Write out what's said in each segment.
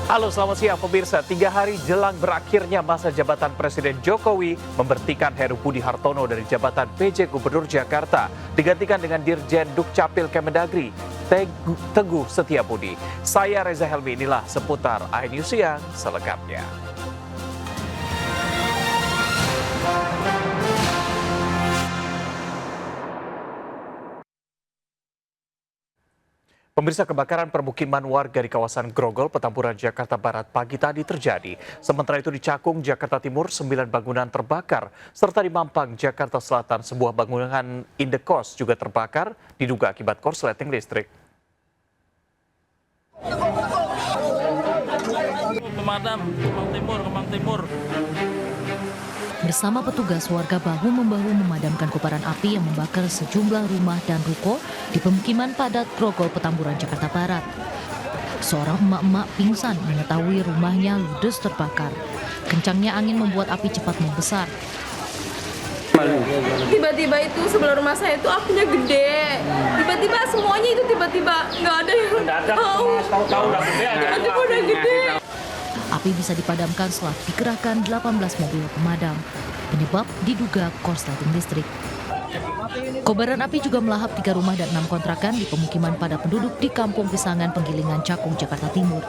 Halo, selamat siang pemirsa. 3 hari jelang berakhirnya masa jabatan Presiden Jokowi memberhentikan Heru Budi Hartono dari jabatan PJ Gubernur Jakarta, digantikan dengan Dirjen Dukcapil Kemendagri, Teguh Setiabudi. Saya Reza Helmi, inilah seputar iNews Siang selengkapnya. Pemirsa, kebakaran permukiman warga di kawasan Grogol, Petamburan, Jakarta Barat pagi tadi terjadi. Sementara itu di Cakung, Jakarta Timur, 9 bangunan terbakar. Serta di Mampang, Jakarta Selatan, sebuah bangunan indekos juga terbakar, diduga akibat korsleting listrik. Kemang Timur. Bersama petugas, warga bahu-membahu memadamkan kobaran api yang membakar sejumlah rumah dan ruko di pemukiman padat Grogol, Petamburan, Jakarta Barat. Seorang emak-emak pingsan mengetahui rumahnya ludes terbakar. Kencangnya angin membuat api cepat membesar. Tiba-tiba itu sebelah rumah saya itu apinya gede. Tiba-tiba semuanya itu tiba-tiba nggak ada yang tahu. Tiba-tiba udah gede. Api bisa dipadamkan setelah dikerahkan 18 mobil pemadam. Penyebab diduga korsleting listrik. Kobaran api juga melahap 3 rumah dan 6 kontrakan di pemukiman padat penduduk di Kampung Pisangan, Penggilingan, Cakung, Jakarta Timur.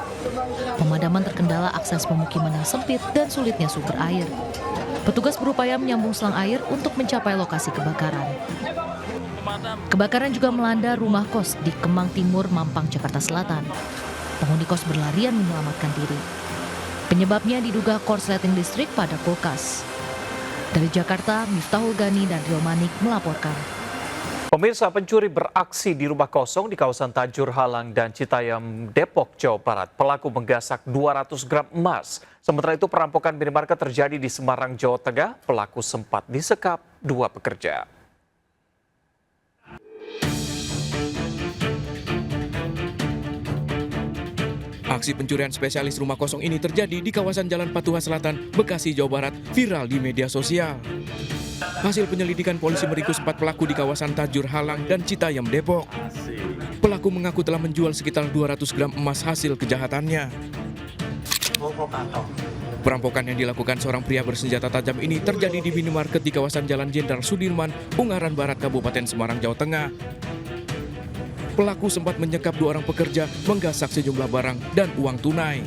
Pemadaman terkendala akses pemukiman yang sempit dan sulitnya sumber air. Petugas berupaya menyambung selang air untuk mencapai lokasi kebakaran. Kebakaran juga melanda rumah kos di Kemang Timur, Mampang, Jakarta Selatan. Penghuni kos berlarian menyelamatkan diri. Penyebabnya diduga korsleting listrik pada kulkas. Dari Jakarta, Miftahul Gani dan Rio Manik melaporkan. Pemirsa, pencuri beraksi di rumah kosong di kawasan Tajur Halang dan Citayam, Depok, Jawa Barat. Pelaku menggasak 200 gram emas. Sementara itu perampokan minimarket terjadi di Semarang, Jawa Tengah. Pelaku sempat disekap 2 pekerja. Aksi pencurian spesialis rumah kosong ini terjadi di kawasan Jalan Patuha Selatan, Bekasi, Jawa Barat, viral di media sosial. Hasil penyelidikan, polisi meringkus 4 pelaku di kawasan Tajur Halang dan Citayam, Depok. Pelaku mengaku telah menjual sekitar 200 gram emas hasil kejahatannya. Perampokan yang dilakukan seorang pria bersenjata tajam ini terjadi di minimarket di kawasan Jalan Jenderal Sudirman, Ungaran Barat, Kabupaten Semarang, Jawa Tengah. Pelaku sempat menyekap 2 orang pekerja, menggasak sejumlah barang dan uang tunai.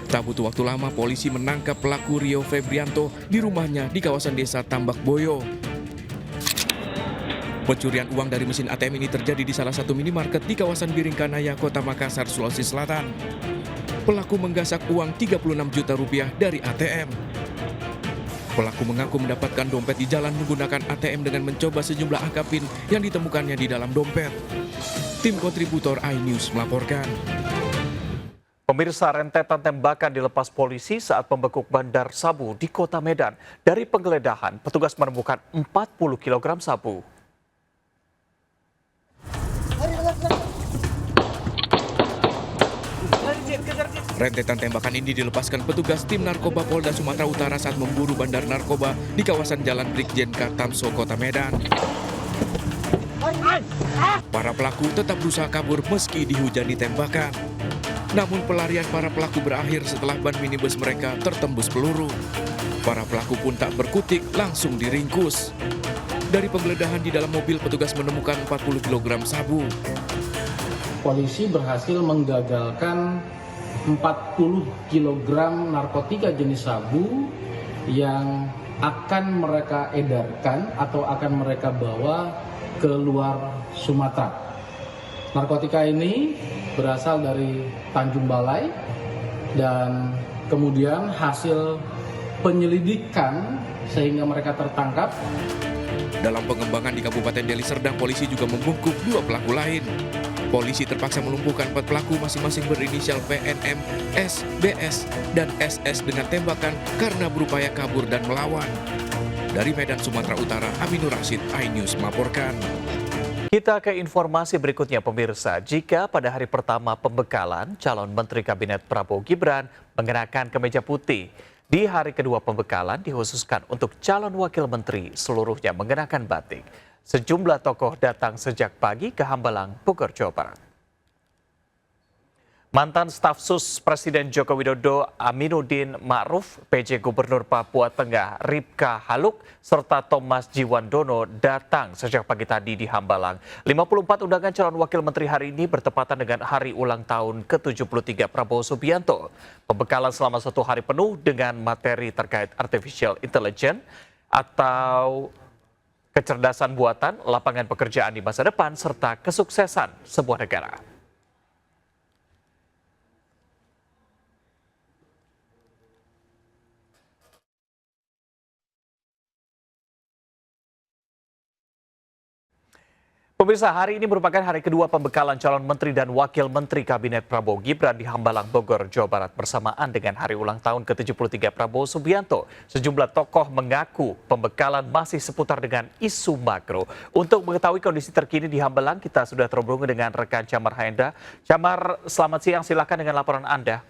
Tak butuh waktu lama, polisi menangkap pelaku Rio Febrianto di rumahnya di kawasan desa Tambak Boyo. Pencurian uang dari mesin ATM ini terjadi di salah satu minimarket di kawasan Biringkanaya, Kota Makassar, Sulawesi Selatan. Pelaku menggasak uang 36 juta rupiah dari ATM. Pelaku mengaku mendapatkan dompet di jalan menggunakan ATM dengan mencoba sejumlah angka PIN yang ditemukannya di dalam dompet. Tim kontributor iNews melaporkan. Pemirsa, rentetan tembakan dilepas polisi saat membekuk bandar sabu di Kota Medan. Dari penggeledahan, petugas menemukan 40 kg sabu. Rentetan tembakan ini dilepaskan petugas tim narkoba Polda Sumatera Utara saat memburu bandar narkoba di kawasan Jalan Brigjen Kartamso, Kota Medan. Para pelaku tetap berusaha kabur meski dihujani tembakan. Namun pelarian para pelaku berakhir setelah ban minibus mereka tertembus peluru. Para pelaku pun tak berkutik, langsung diringkus. Dari penggeledahan di dalam mobil, petugas menemukan 40 kg sabu. Polisi berhasil menggagalkan 40 kg narkotika jenis sabu yang akan mereka edarkan atau akan mereka bawa ke luar Sumatera. Narkotika ini berasal dari Tanjung Balai dan kemudian hasil penyelidikan sehingga mereka tertangkap. Dalam pengembangan di Kabupaten Deli Serdang, polisi juga membungkuk 2 pelaku lain. Polisi terpaksa melumpuhkan 4 pelaku masing-masing berinisial PNM, S, BS, dan SS dengan tembakan karena berupaya kabur dan melawan. Dari Medan, Sumatera Utara, Aminur Rashid, iNews melaporkan. Kita ke informasi berikutnya pemirsa. Jika pada hari pertama pembekalan, calon Menteri Kabinet Prabowo Gibran mengenakan kemeja putih. Di hari kedua pembekalan dikhususkan untuk calon wakil menteri seluruhnya mengenakan batik. Sejumlah tokoh datang sejak pagi ke Hambalang, Bogor, Jawa Barat. Mantan staf sus Presiden Joko Widodo Aminuddin Ma'ruf, PJ Gubernur Papua Tengah Ripka Haluk, serta Thomas Jiwandono datang sejak pagi tadi di Hambalang. 54 undangan calon wakil menteri hari ini bertepatan dengan hari ulang tahun ke-73 Prabowo Subianto. Pembekalan selama 1 hari penuh dengan materi terkait artificial intelligence atau kecerdasan buatan, lapangan pekerjaan di masa depan, serta kesuksesan sebuah negara. Pemirsa, hari ini merupakan hari kedua pembekalan calon menteri dan wakil menteri Kabinet Prabowo Gibran di Hambalang, Bogor, Jawa Barat bersamaan dengan hari ulang tahun ke-73 Prabowo Subianto. Sejumlah tokoh mengaku pembekalan masih seputar dengan isu makro. Untuk mengetahui kondisi terkini di Hambalang, kita sudah terhubung dengan rekan Chamar Haenda. Chamar, selamat siang, silakan dengan laporan Anda.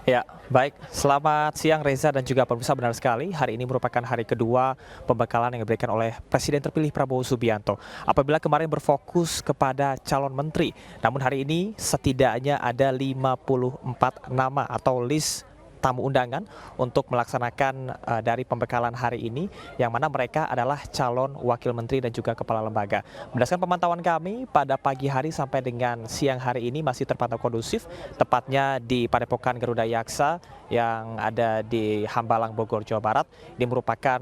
Ya, baik. Selamat siang Reza dan juga pemirsa, benar sekali. Hari ini merupakan hari kedua pembekalan yang diberikan oleh Presiden terpilih Prabowo Subianto. Apabila kemarin berfokus kepada calon menteri, namun hari ini setidaknya ada 54 nama atau list tamu undangan untuk melaksanakan dari pembekalan hari ini, yang mana mereka adalah calon wakil menteri dan juga kepala lembaga. Berdasarkan pemantauan kami pada pagi hari sampai dengan siang hari ini masih terpantau kondusif, tepatnya di Padepokan Garuda Yaksa yang ada di Hambalang, Bogor, Jawa Barat. Ini merupakan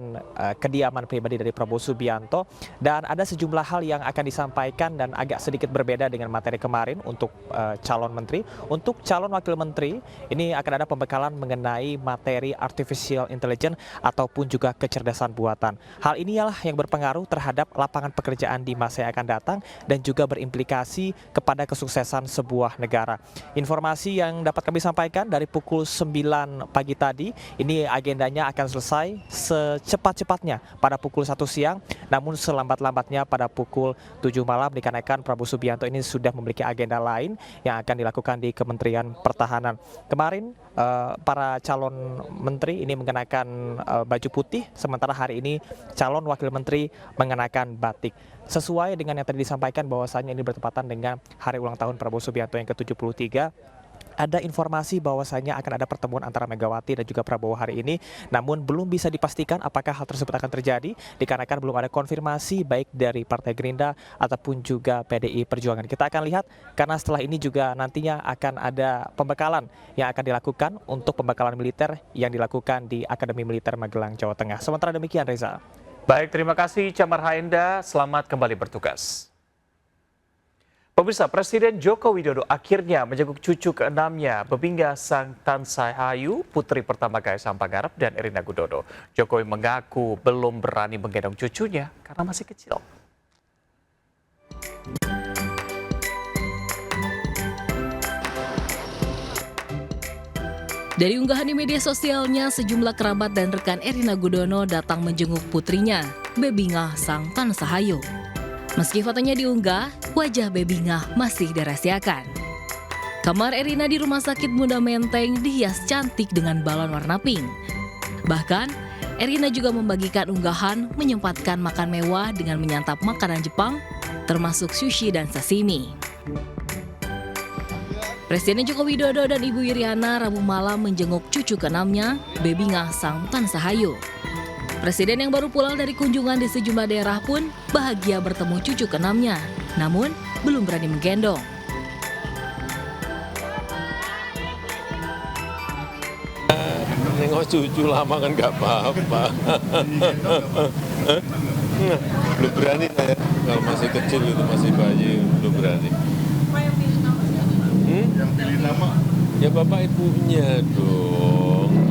kediaman pribadi dari Prabowo Subianto, dan ada sejumlah hal yang akan disampaikan dan agak sedikit berbeda dengan materi kemarin untuk calon menteri. Untuk calon wakil menteri ini akan ada pembekalan mengenai materi artificial intelligence ataupun juga kecerdasan buatan. Hal inilah yang berpengaruh terhadap lapangan pekerjaan di masa yang akan datang dan juga berimplikasi kepada kesuksesan sebuah negara. Informasi yang dapat kami sampaikan dari pukul 9 pagi tadi, ini agendanya akan selesai secepat-cepatnya pada pukul 1 siang, namun selambat-lambatnya pada pukul 7 malam dikarenakan Prabowo Subianto ini sudah memiliki agenda lain yang akan dilakukan di Kementerian Pertahanan. Kemarin para calon menteri ini mengenakan baju putih, sementara hari ini calon wakil menteri mengenakan batik. Sesuai dengan yang tadi disampaikan bahwasanya ini bertepatan dengan hari ulang tahun Prabowo Subianto yang ke-73. Ada informasi bahwasanya akan ada pertemuan antara Megawati dan juga Prabowo hari ini, namun belum bisa dipastikan apakah hal tersebut akan terjadi dikarenakan belum ada konfirmasi baik dari Partai Gerindra ataupun juga PDI Perjuangan. Kita akan lihat karena setelah ini juga nantinya akan ada pembekalan yang akan dilakukan untuk pembekalan militer yang dilakukan di Akademi Militer Magelang, Jawa Tengah. Sementara demikian, Reza. Baik, terima kasih Chamar Haenda. Selamat kembali bertugas. Pemirsa, Presiden Joko Widodo akhirnya menjenguk cucu keenamnya, Bebingah Sang Tansahayu, putri pertama Kaisang Pangarep dan Erina Gudono. Jokowi mengaku belum berani menggendong cucunya karena masih kecil. Dari unggahan di media sosialnya, sejumlah kerabat dan rekan Erina Gudono datang menjenguk putrinya, Bebingah Sang Tansahayu. Meski fotonya diunggah, wajah Bebingah masih dirahasiakan. Kamar Erina di Rumah Sakit Bunda Menteng dihias cantik dengan balon warna pink. Bahkan, Erina juga membagikan unggahan menyempatkan makan mewah dengan menyantap makanan Jepang, termasuk sushi dan sashimi. Presiden Joko Widodo dan Ibu Iriana Rabu malam menjenguk cucu keenamnya, Bebingah Sang Tansahayu. Presiden yang baru pulang dari kunjungan di sejumlah daerah pun bahagia bertemu cucu keenamnya, namun belum berani menggendong. Nengok cucu lama kan nggak apa-apa. Belum berani saya, kalau masih kecil itu masih bayi, belum berani. Yang pilih nama? Ya bapak ibunya dong.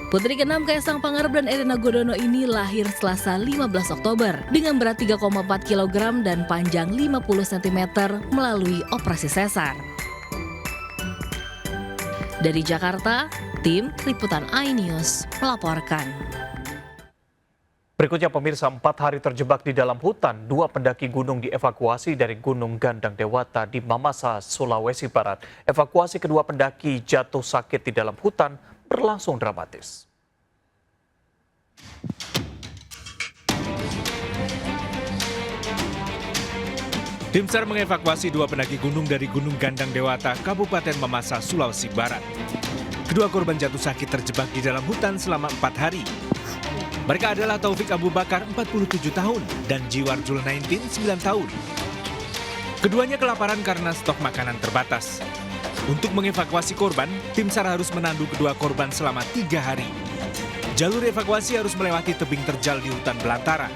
Putri keenam Kaisang Pangarep dan Erina Gudono ini lahir Selasa 15 Oktober dengan berat 3,4 kg dan panjang 50 cm melalui operasi sesar. Dari Jakarta, tim Liputan iNews melaporkan. Berikutnya pemirsa, 4 hari terjebak di dalam hutan, 2 pendaki gunung dievakuasi dari Gunung Gandang Dewata di Mamasa, Sulawesi Barat. Evakuasi kedua pendaki jatuh sakit di dalam hutan berlangsung dramatis. Tim SAR mengevakuasi 2 pendaki gunung dari Gunung Gandang Dewata, Kabupaten Mamasa, Sulawesi Barat. Kedua korban jatuh sakit terjebak di dalam hutan selama 4 hari. Mereka adalah Taufik Abu Bakar, 47 tahun, dan Jiwar Zulnaintin, 9 tahun. Keduanya kelaparan karena stok makanan terbatas. Untuk mengevakuasi korban, tim SAR harus menandu kedua korban selama 3 hari. Jalur evakuasi harus melewati tebing terjal di hutan belantara.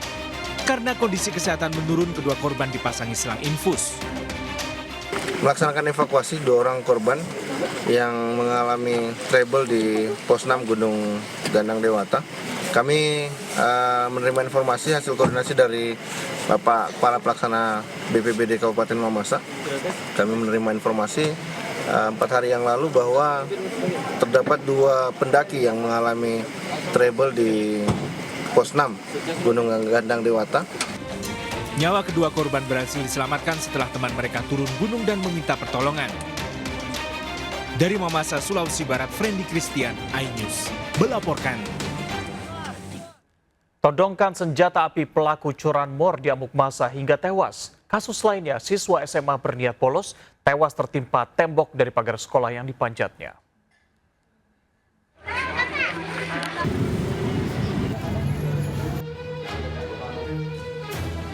Karena kondisi kesehatan menurun, kedua korban dipasangi selang infus. Melaksanakan evakuasi 2 orang korban yang mengalami trouble di Pos 6 Gunung Gandang Dewata. Kami menerima informasi hasil koordinasi dari Bapak Kepala Pelaksana BPBD Kabupaten Mamasa. Kami menerima informasi 4 hari yang lalu bahwa terdapat 2 pendaki yang mengalami trouble di Pos 6 Gunung Gandang Dewata. Nyawa kedua korban berhasil diselamatkan setelah teman mereka turun gunung dan meminta pertolongan. Dari Mamasa, Sulawesi Barat, Frendy Christian, iNews melaporkan. Todongkan senjata api pelaku curanmor diamuk massa hingga tewas. Kasus lainnya, siswa SMA berniat bolos tewas tertimpa tembok dari pagar sekolah yang dipanjatnya.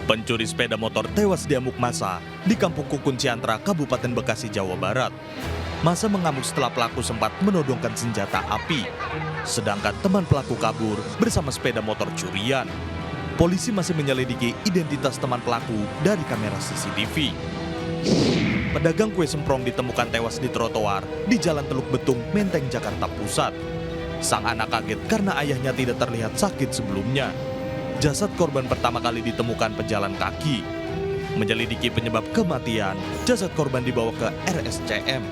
Pencuri sepeda motor tewas diamuk massa di Kampung Kukun Ciantra, Kabupaten Bekasi, Jawa Barat. Massa mengamuk setelah pelaku sempat menodongkan senjata api. Sedangkan teman pelaku kabur bersama sepeda motor curian. Polisi masih menyelidiki identitas teman pelaku dari kamera CCTV. Pedagang kue semprong ditemukan tewas di trotoar di Jalan Teluk Betung, Menteng, Jakarta Pusat. Sang anak kaget karena ayahnya tidak terlihat sakit sebelumnya. Jasad korban pertama kali ditemukan pejalan kaki. Menyelidiki penyebab kematian, jasad korban dibawa ke RSCM.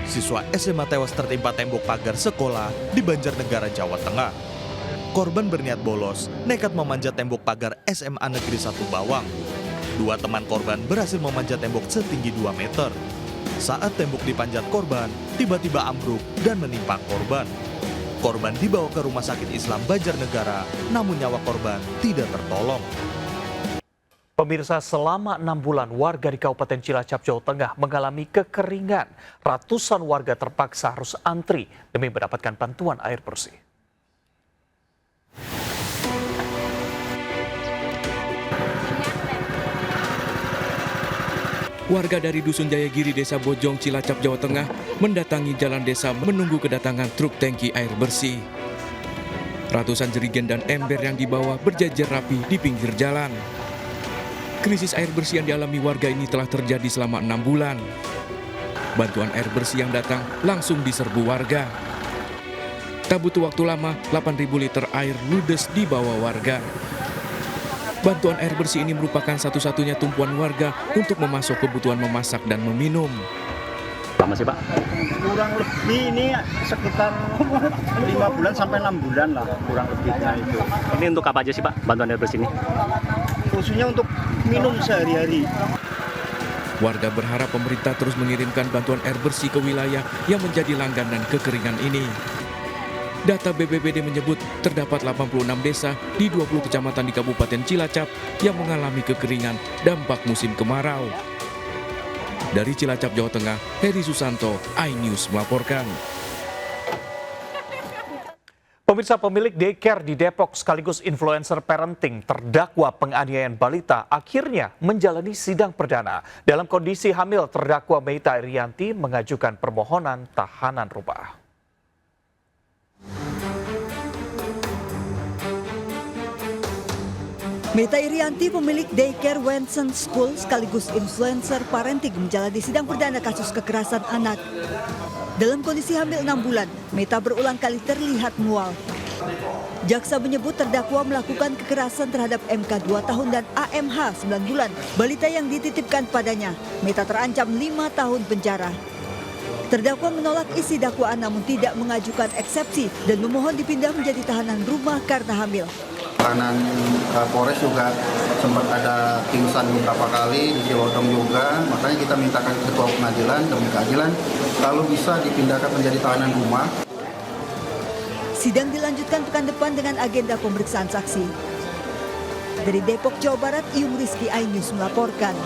Siswa SMA tewas tertimpa tembok pagar sekolah di Banjarnegara, Jawa Tengah. Korban berniat bolos, nekat memanjat tembok pagar SMA Negeri 1 Bawang. 2 teman korban berhasil memanjat tembok setinggi 2 meter. Saat tembok dipanjat korban, tiba-tiba ambruk dan menimpa korban. Korban dibawa ke Rumah Sakit Islam Banjarnegara, namun nyawa korban tidak tertolong. Pemirsa, selama 6 bulan warga di Kabupaten Cilacap, Jawa Tengah mengalami kekeringan. Ratusan warga terpaksa harus antri demi mendapatkan bantuan air bersih. Warga dari Dusun Jayagiri, Desa Bojong, Cilacap, Jawa Tengah mendatangi jalan desa menunggu kedatangan truk tangki air bersih. Ratusan jerigen dan ember yang dibawa berjajar rapi di pinggir jalan. Krisis air bersih yang dialami warga ini telah terjadi selama 6 bulan. Bantuan air bersih yang datang langsung diserbu warga. Tak butuh waktu lama, 8.000 liter air ludes dibawa warga. Bantuan air bersih ini merupakan satu-satunya tumpuan warga untuk memasok kebutuhan memasak dan meminum. Lama sih Pak? Kurang lebih ini sekitar 5 bulan sampai 6 bulan lah, kurang lebihnya itu. Ini untuk apa aja sih Pak, bantuan air bersih ini? Khususnya untuk minum sehari-hari. Warga berharap pemerintah terus mengirimkan bantuan air bersih ke wilayah yang menjadi langganan kekeringan ini. Data BPBD menyebut terdapat 86 desa di 20 kecamatan di Kabupaten Cilacap yang mengalami kekeringan dampak musim kemarau. Dari Cilacap, Jawa Tengah, Heri Susanto, iNews melaporkan. Pemirsa, pemilik daycare di Depok sekaligus influencer parenting terdakwa penganiayaan balita akhirnya menjalani sidang perdana. Dalam kondisi hamil, terdakwa Meita Irianti mengajukan permohonan tahanan rumah. Meita Irianti, pemilik daycare Wenson School sekaligus influencer parenting menjalani sidang perdana kasus kekerasan anak. Dalam kondisi hamil 6 bulan, Meita berulang kali terlihat mual. Jaksa menyebut terdakwa melakukan kekerasan terhadap MK 2 tahun dan AMH 9 bulan, balita yang dititipkan padanya. Meita terancam 5 tahun penjara. Terdakwa menolak isi dakwaan namun tidak mengajukan eksepsi dan memohon dipindah menjadi tahanan rumah karena hamil. Tahanan Polres juga sempat ada pingsan beberapa kali, di Cilodong juga, makanya kita mintakan ketua pengadilan demi keadilan kalau bisa dipindahkan menjadi tahanan rumah. Sidang dilanjutkan pekan depan dengan agenda pemeriksaan saksi. Dari Depok, Jawa Barat, Iyung Rizky, iNews melaporkan.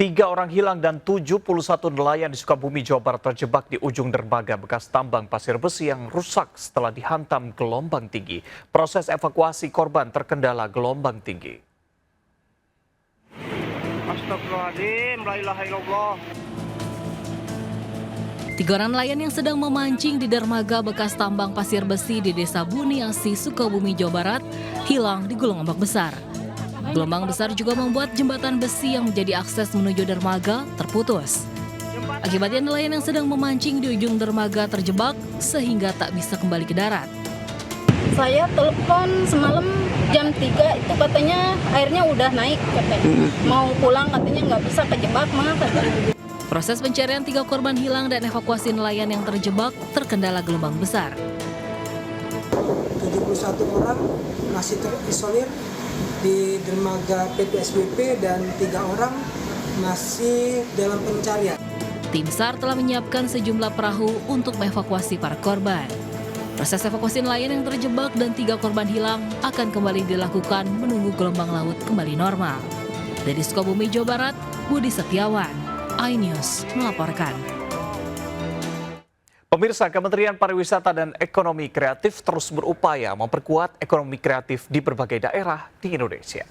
3 orang hilang dan 71 nelayan di Sukabumi, Jawa Barat terjebak di ujung dermaga bekas tambang pasir besi yang rusak setelah dihantam gelombang tinggi. Proses evakuasi korban terkendala gelombang tinggi. Astagfirullahaladzim, la ilaha illallah. 3 orang nelayan yang sedang memancing di dermaga bekas tambang pasir besi di Desa Buniasi, Sukabumi, Jawa Barat, hilang di gulung ombak besar. Gelombang besar juga membuat jembatan besi yang menjadi akses menuju dermaga terputus. Akibatnya nelayan yang sedang memancing di ujung dermaga terjebak sehingga tak bisa kembali ke darat. Saya telepon semalam jam 3 itu katanya airnya udah naik katanya. Mau pulang katanya nggak bisa kejebak mah katanya. Proses pencarian 3 korban hilang dan evakuasi nelayan yang terjebak terkendala gelombang besar. 71 orang masih terisolir di dermaga PPSBP dan 3 orang masih dalam pencarian. Tim SAR telah menyiapkan sejumlah perahu untuk mengevakuasi para korban. Proses evakuasi nelayan yang terjebak dan 3 korban hilang akan kembali dilakukan menunggu gelombang laut kembali normal. Dari Sukabumi, Jawa Barat, Budi Setiawan, iNews melaporkan. Pemirsa, Kementerian Pariwisata dan Ekonomi Kreatif terus berupaya memperkuat ekonomi kreatif di berbagai daerah di Indonesia.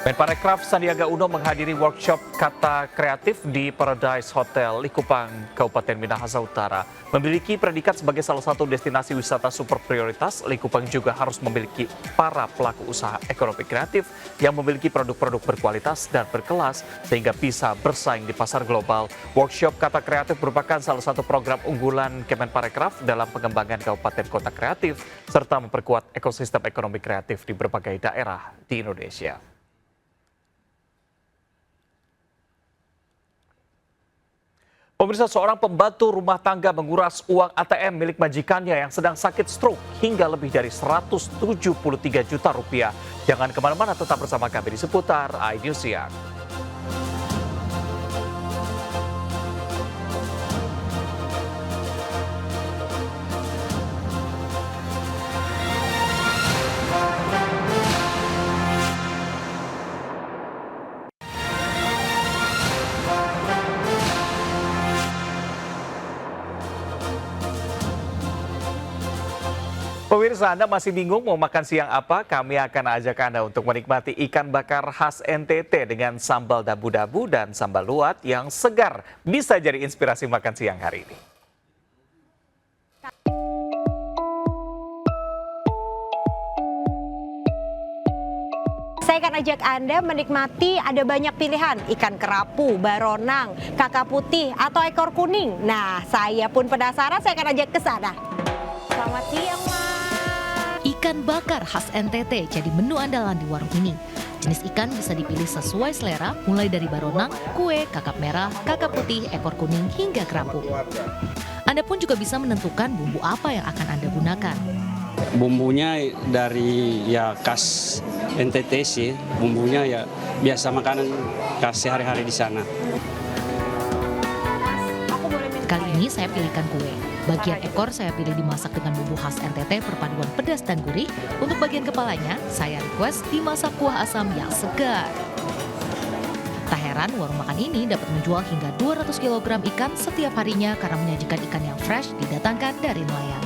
Menparekraf Sandiaga Uno menghadiri workshop kata kreatif di Paradise Hotel Likupang, Kabupaten Minahasa Utara. Memiliki predikat sebagai salah satu destinasi wisata super prioritas, Likupang juga harus memiliki para pelaku usaha ekonomi kreatif yang memiliki produk-produk berkualitas dan berkelas sehingga bisa bersaing di pasar global. Workshop kata kreatif merupakan salah satu program unggulan Kemenparekraf dalam pengembangan kabupaten kota kreatif serta memperkuat ekosistem ekonomi kreatif di berbagai daerah di Indonesia. Pemirsa, seorang pembantu rumah tangga menguras uang ATM milik majikannya yang sedang sakit stroke hingga lebih dari 173 juta rupiah. Jangan kemana-mana, tetap bersama kami di seputar iNews Siang. Pemirsa, Anda masih bingung mau makan siang apa? Kami akan ajak Anda untuk menikmati ikan bakar khas NTT dengan sambal dabu-dabu dan sambal luwat yang segar. Bisa jadi inspirasi makan siang hari ini. Saya akan ajak Anda menikmati ada banyak pilihan, ikan kerapu, baronang, kakap putih, atau ekor kuning. Nah, saya pun penasaran, saya akan ajak ke sana. Selamat siang, Mas. Ikan bakar khas NTT jadi menu andalan di warung ini. Jenis ikan bisa dipilih sesuai selera, mulai dari baronang, kue, kakap merah, kakap putih, ekor kuning, hingga kerapu. Anda pun juga bisa menentukan bumbu apa yang akan Anda gunakan. Bumbunya dari khas NTT sih, bumbunya ya biasa makanan khas sehari-hari di sana. Kali ini saya pilihkan kue. Bagian ekor saya pilih dimasak dengan bumbu khas NTT perpaduan pedas dan gurih. Untuk bagian kepalanya, saya request dimasak kuah asam yang segar. Tak heran warung makan ini dapat menjual hingga 200 kg ikan setiap harinya karena menyajikan ikan yang fresh didatangkan dari nelayan.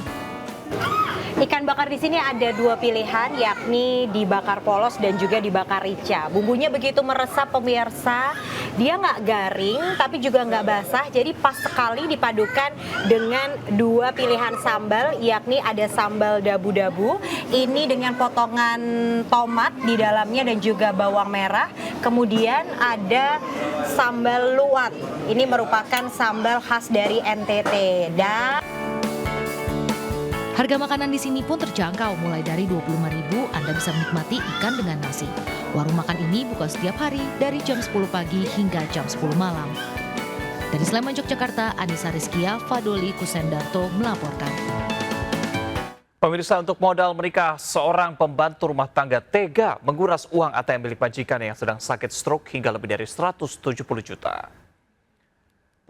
Ikan bakar di sini ada 2 pilihan, yakni dibakar polos dan juga dibakar rica. Bumbunya begitu meresap pemirsa, dia nggak garing tapi juga nggak basah, jadi pas sekali dipadukan dengan 2 pilihan sambal, yakni ada sambal dabu-dabu, ini dengan potongan tomat di dalamnya dan juga bawang merah. Kemudian ada sambal luwat, ini merupakan sambal khas dari NTT. Dan harga makanan di sini pun terjangkau, mulai dari 25.000 Anda bisa menikmati ikan dengan nasi. Warung makan ini buka setiap hari dari jam 10 pagi hingga jam 10 malam. Dari Sleman, Yogyakarta, Anissa Rizkia, Fadoli Kusendarto melaporkan. Pemirsa, untuk modal menikah, seorang pembantu rumah tangga tega menguras uang ATM milik majikan yang sedang sakit stroke hingga lebih dari 170 juta.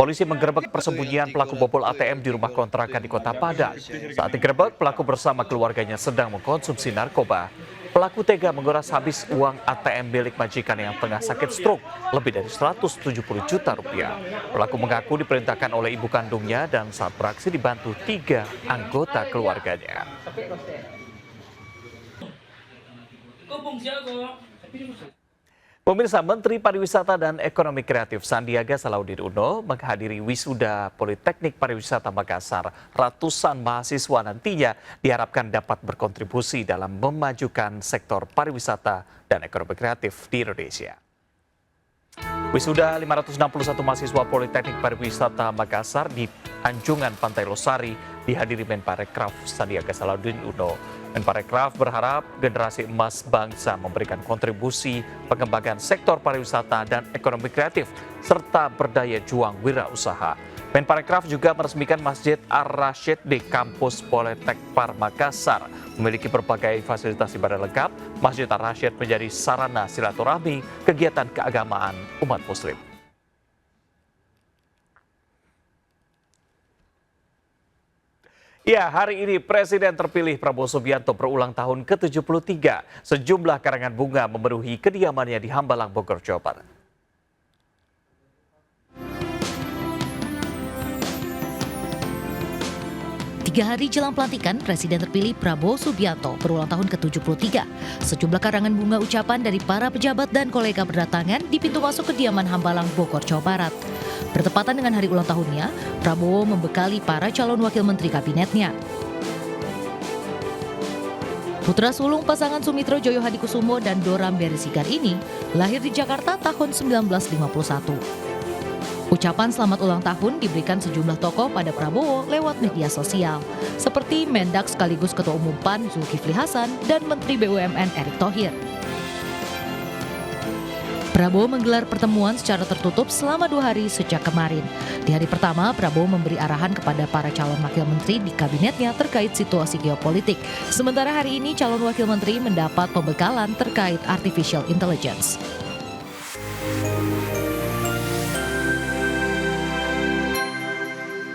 Polisi menggerebek persembunyian pelaku bobol ATM di rumah kontrakan di Kota Padang. Saat digerebek, pelaku bersama keluarganya sedang mengkonsumsi narkoba. Pelaku tega menguras habis uang ATM milik majikan yang tengah sakit stroke, lebih dari 170 juta rupiah. Pelaku mengaku diperintahkan oleh ibu kandungnya dan saat beraksi dibantu 3 anggota keluarganya. Pemirsa, Menteri Pariwisata dan Ekonomi Kreatif Sandiaga Salahuddin Uno menghadiri wisuda Politeknik Pariwisata Makassar. Ratusan mahasiswa nantinya diharapkan dapat berkontribusi dalam memajukan sektor pariwisata dan ekonomi kreatif di Indonesia. Wisuda 561 mahasiswa Politeknik Pariwisata Makassar di Anjungan Pantai Losari dihadiri Menparekraf Sandiaga Salahuddin Uno. Menparekraf berharap generasi emas bangsa memberikan kontribusi pengembangan sektor pariwisata dan ekonomi kreatif serta berdaya juang wirausaha. Menparekraf juga meresmikan Masjid Ar-Rasyid di kampus Politeknik Makassar. Memiliki berbagai fasilitas ibadah lengkap, Masjid Ar-Rasyid menjadi sarana silaturahmi kegiatan keagamaan umat Muslim. Ya, hari ini Presiden terpilih Prabowo Subianto berulang tahun ke-73. Sejumlah karangan bunga memenuhi kediamannya di Hambalang, Bogor, Jawa Barat. Tiga hari jelang pelantikan, Presiden terpilih Prabowo Subianto berulang tahun ke-73. Sejumlah karangan bunga ucapan dari para pejabat dan kolega berdatangan di pintu masuk kediaman Hambalang, Bogor, Jawa Barat. Bertepatan dengan hari ulang tahunnya, Prabowo membekali para calon wakil menteri kabinetnya. Putra sulung pasangan Sumitro Joyo Hadikusumo dan Dora Mberi Sigar ini lahir di Jakarta tahun 1951. Ucapan selamat ulang tahun diberikan sejumlah tokoh pada Prabowo lewat media sosial, seperti Mendak sekaligus Ketua Umum PAN Zulkifli Hasan dan Menteri BUMN Erick Thohir. Prabowo menggelar pertemuan secara tertutup selama 2 hari sejak kemarin. Di hari pertama, Prabowo memberi arahan kepada para calon wakil menteri di kabinetnya terkait situasi geopolitik. Sementara hari ini calon wakil menteri mendapat pembekalan terkait artificial intelligence.